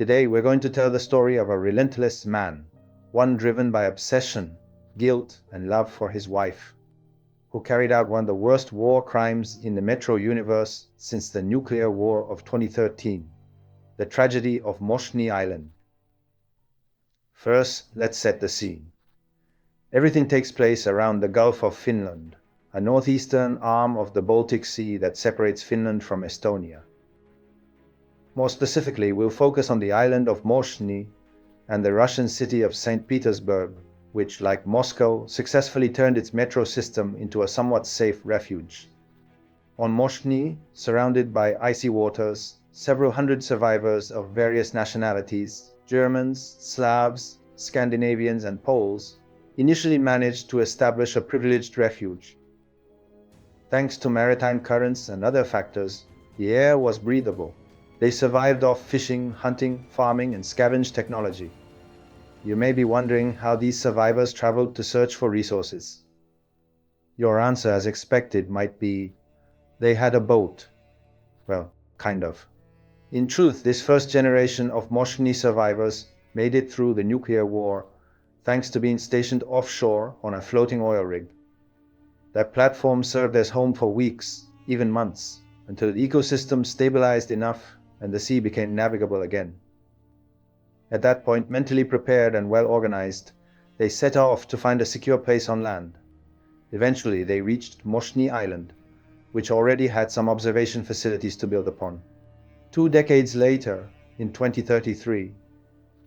Today we're going to tell the story of a relentless man, one driven by obsession, guilt, and love for his wife, who carried out one of the worst war crimes in the Metro universe since the nuclear war of 2013, the tragedy of Moshni Island. First, let's set the scene. Everything takes place around the Gulf of Finland, a northeastern arm of the Baltic Sea that separates Finland from Estonia. More specifically, we'll focus on the island of Moshni and the Russian city of St. Petersburg, which, like Moscow, successfully turned its metro system into a somewhat safe refuge. On Moshni, surrounded by icy waters, several hundred survivors of various nationalities, Germans, Slavs, Scandinavians, and Poles, initially managed to establish a privileged refuge. Thanks to maritime currents and other factors, the air was breathable. They survived off fishing, hunting, farming, and scavenge technology. You may be wondering how these survivors traveled to search for resources. Your answer, as expected, might be, they had a boat. Well, kind of. In truth, this first generation of Moshni survivors made it through the nuclear war thanks to being stationed offshore on a floating oil rig. That platform served as home for weeks, even months, until the ecosystem stabilized enough and the sea became navigable again. At that point, mentally prepared and well organized, they set off to find a secure place on land. Eventually, they reached Moshni Island, which already had some observation facilities to build upon. 2 decades later, in 2033,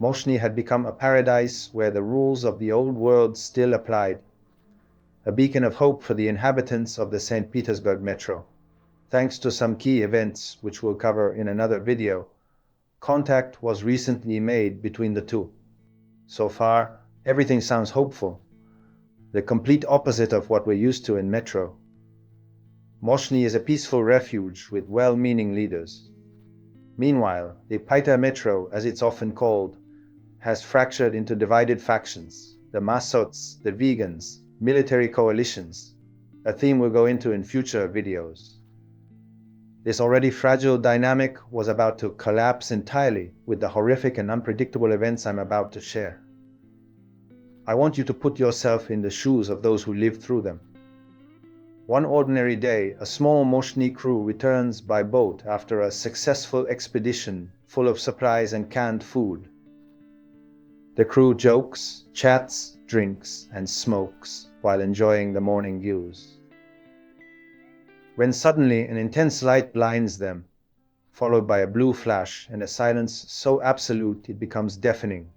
Moshni had become a paradise where the rules of the old world still applied, a beacon of hope for the inhabitants of the St. Petersburg metro. Thanks to some key events, which we'll cover in another video, contact was recently made between the two. So far, everything sounds hopeful, the complete opposite of what we're used to in Metro. Moshni is a peaceful refuge with well-meaning leaders. Meanwhile, the Paita Metro, as it's often called, has fractured into divided factions, the Masots, the Vegans, military coalitions, a theme we'll go into in future videos. This already fragile dynamic was about to collapse entirely with the horrific and unpredictable events I'm about to share. I want you to put yourself in the shoes of those who lived through them. One ordinary day, a small Moshni crew returns by boat after a successful expedition full of supplies and canned food. The crew jokes, chats, drinks, and smokes while enjoying the morning views. When suddenly an intense light blinds them, followed by a blue flash and a silence so absolute it becomes deafening.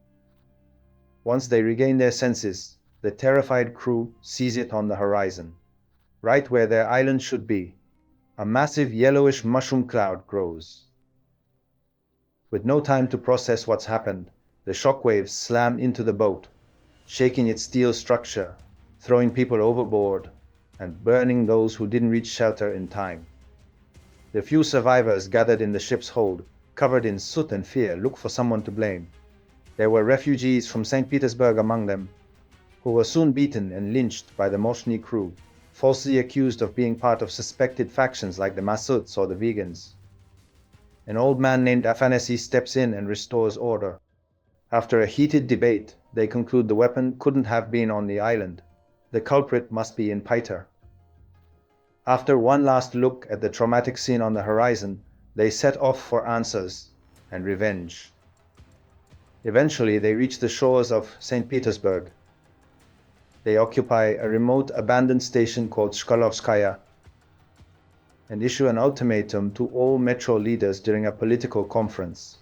Once they regain their senses, the terrified crew sees it on the horizon. Right where their island should be, a massive yellowish mushroom cloud grows. With no time to process what's happened, the shockwaves slam into the boat, shaking its steel structure, throwing people overboard, and burning those who didn't reach shelter in time. The few survivors gathered in the ship's hold, covered in soot and fear, look for someone to blame. There were refugees from St. Petersburg among them, who were soon beaten and lynched by the Moshni crew, falsely accused of being part of suspected factions like the Masuts or the Vegans. An old man named Afanasy steps in and restores order. After a heated debate, they conclude the weapon couldn't have been on the island. The culprit must be in Paita. After one last look at the traumatic scene on the horizon, they set off for answers and revenge. Eventually, they reach the shores of St. Petersburg. They occupy a remote abandoned station called Shkolovskaya and issue an ultimatum to all metro leaders during a political conference.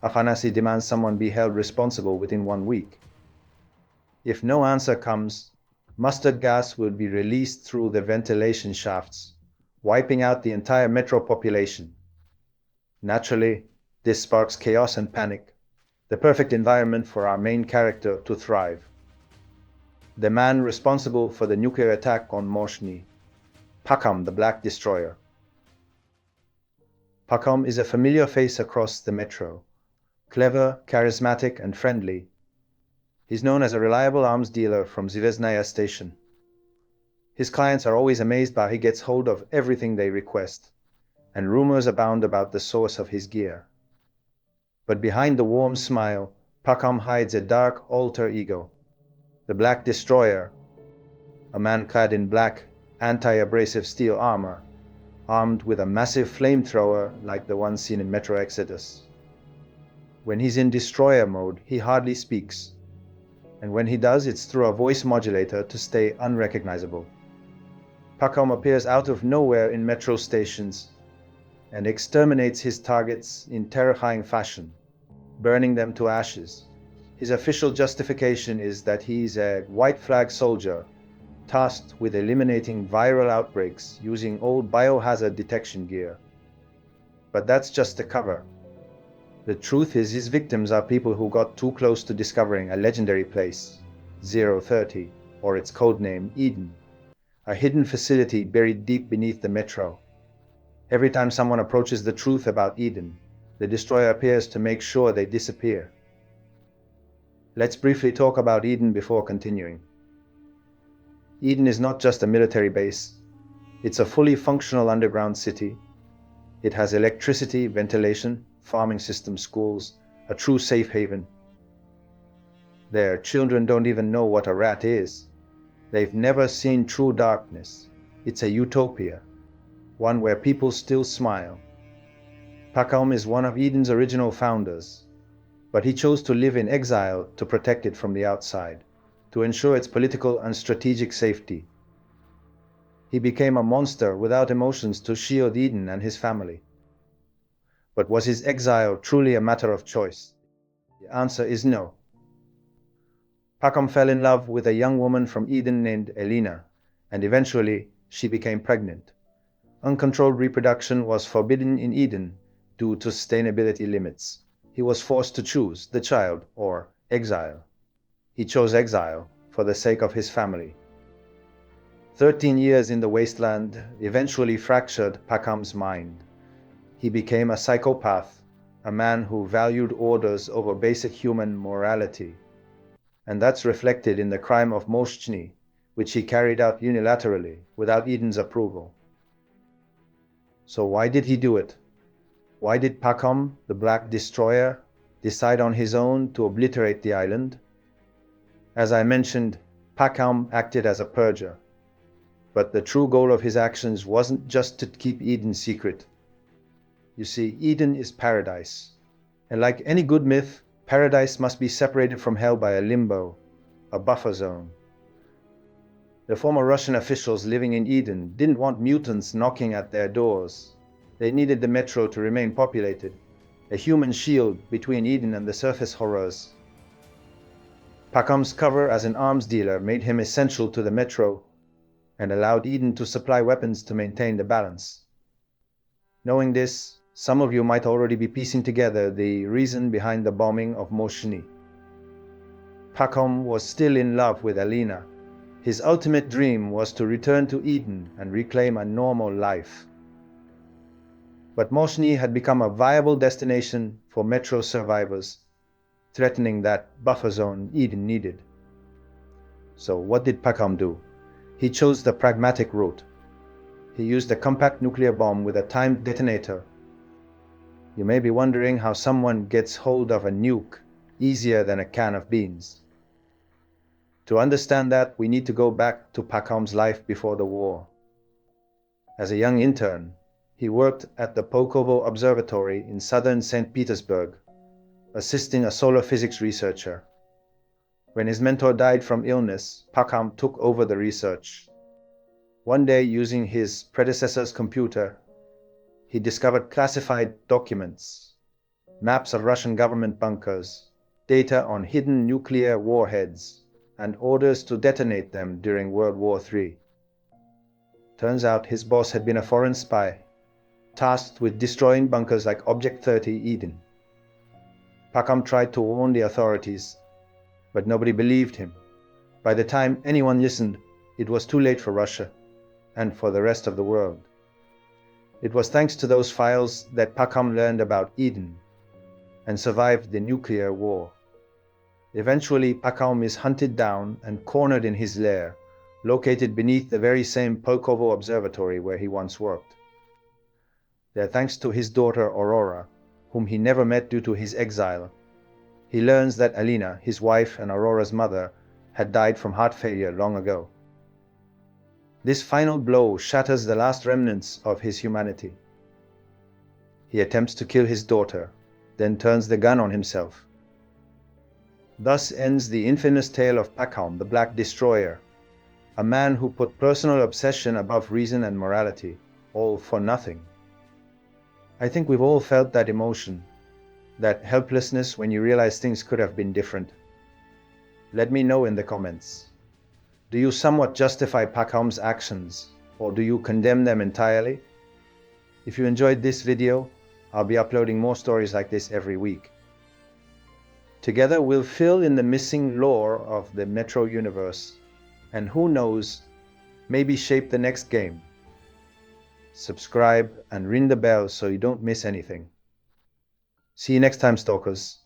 Afanasy demands someone be held responsible within 1 week. If no answer comes, mustard gas will be released through the ventilation shafts, wiping out the entire metro population. Naturally, this sparks chaos and panic, the perfect environment for our main character to thrive. The man responsible for the nuclear attack on Moshni, Pakam the Black Destroyer. Pakhom is a familiar face across the metro, clever, charismatic, and friendly. He's known as a reliable arms dealer from Zvezdnaya station. His clients are always amazed by how he gets hold of everything they request, and rumors abound about the source of his gear. But behind the warm smile, Pakam hides a dark alter ego. The Black Destroyer, a man clad in black, anti-abrasive steel armor, armed with a massive flamethrower like the one seen in Metro Exodus. When he's in destroyer mode, he hardly speaks, and when he does, it's through a voice modulator to stay unrecognizable. Pakhom appears out of nowhere in metro stations and exterminates his targets in terrifying fashion, burning them to ashes. His official justification is that he's a white flag soldier tasked with eliminating viral outbreaks using old biohazard detection gear. But that's just a cover. The truth is his victims are people who got too close to discovering a legendary place, 030, or its codename Eden, a hidden facility buried deep beneath the metro. Every time someone approaches the truth about Eden, the destroyer appears to make sure they disappear. Let's briefly talk about Eden before continuing. Eden is not just a military base. It's a fully functional underground city. It has electricity, ventilation, farming system, schools, a true safe haven. Their children don't even know what a rat is. They've never seen true darkness. It's a utopia, one where people still smile. Pakhom is one of Eden's original founders, but he chose to live in exile to protect it from the outside, to ensure its political and strategic safety. He became a monster without emotions to shield Eden and his family. But was his exile truly a matter of choice? The answer is no. Pakhom fell in love with a young woman from Eden named Elena, and eventually she became pregnant. Uncontrolled reproduction was forbidden in Eden due to sustainability limits. He was forced to choose the child or exile. He chose exile for the sake of his family. 13 years in the wasteland eventually fractured Pakhom's mind. He became a psychopath, a man who valued orders over basic human morality. And that's reflected in the crime of Moshni, which he carried out unilaterally without Eden's approval. So why did he do it? Why did Pakhom, the Black Destroyer, decide on his own to obliterate the island? As I mentioned, Pakhom acted as a purger. But the true goal of his actions wasn't just to keep Eden secret. You see, Eden is paradise. And like any good myth, paradise must be separated from hell by a limbo, a buffer zone. The former Russian officials living in Eden didn't want mutants knocking at their doors. They needed the metro to remain populated, a human shield between Eden and the surface horrors. Pakhom's cover as an arms dealer made him essential to the metro and allowed Eden to supply weapons to maintain the balance. Knowing this, some of you might already be piecing together the reason behind the bombing of Moshni. Pakhom was still in love with Elena. His ultimate dream was to return to Eden and reclaim a normal life. But Moshni had become a viable destination for metro survivors, threatening that buffer zone Eden needed. So what did Pakhom do? He chose the pragmatic route. He used a compact nuclear bomb with a timed detonator. You may be wondering how someone gets hold of a nuke easier than a can of beans. To understand that, we need to go back to Pakhom's life before the war. As a young intern, he worked at the Pakam Observatory in southern St. Petersburg, assisting a solar physics researcher. When his mentor died from illness, Pakhom took over the research. One day, using his predecessor's computer, he discovered classified documents, maps of Russian government bunkers, data on hidden nuclear warheads, and orders to detonate them during World War III. Turns out his boss had been a foreign spy, tasked with destroying bunkers like Object 30 Eden. Pakhom tried to warn the authorities, but nobody believed him. By the time anyone listened, it was too late for Russia and for the rest of the world. It was thanks to those files that Pakhom learned about Eden and survived the nuclear war. Eventually, Pakhom is hunted down and cornered in his lair, located beneath the very same Pakam Observatory where he once worked. There, thanks to his daughter Aurora, whom he never met due to his exile, he learns that Alina, his wife and Aurora's mother, had died from heart failure long ago. This final blow shatters the last remnants of his humanity. He attempts to kill his daughter, then turns the gun on himself. Thus ends the infamous tale of Pakhom, the Black Destroyer, a man who put personal obsession above reason and morality, all for nothing. I think we've all felt that emotion, that helplessness when you realize things could have been different. Let me know in the comments. Do you somewhat justify Pakhom's actions, or do you condemn them entirely? If you enjoyed this video, I'll be uploading more stories like this every week. Together we'll fill in the missing lore of the Metro universe, and who knows, maybe shape the next game. Subscribe and ring the bell so you don't miss anything. See you next time, stalkers.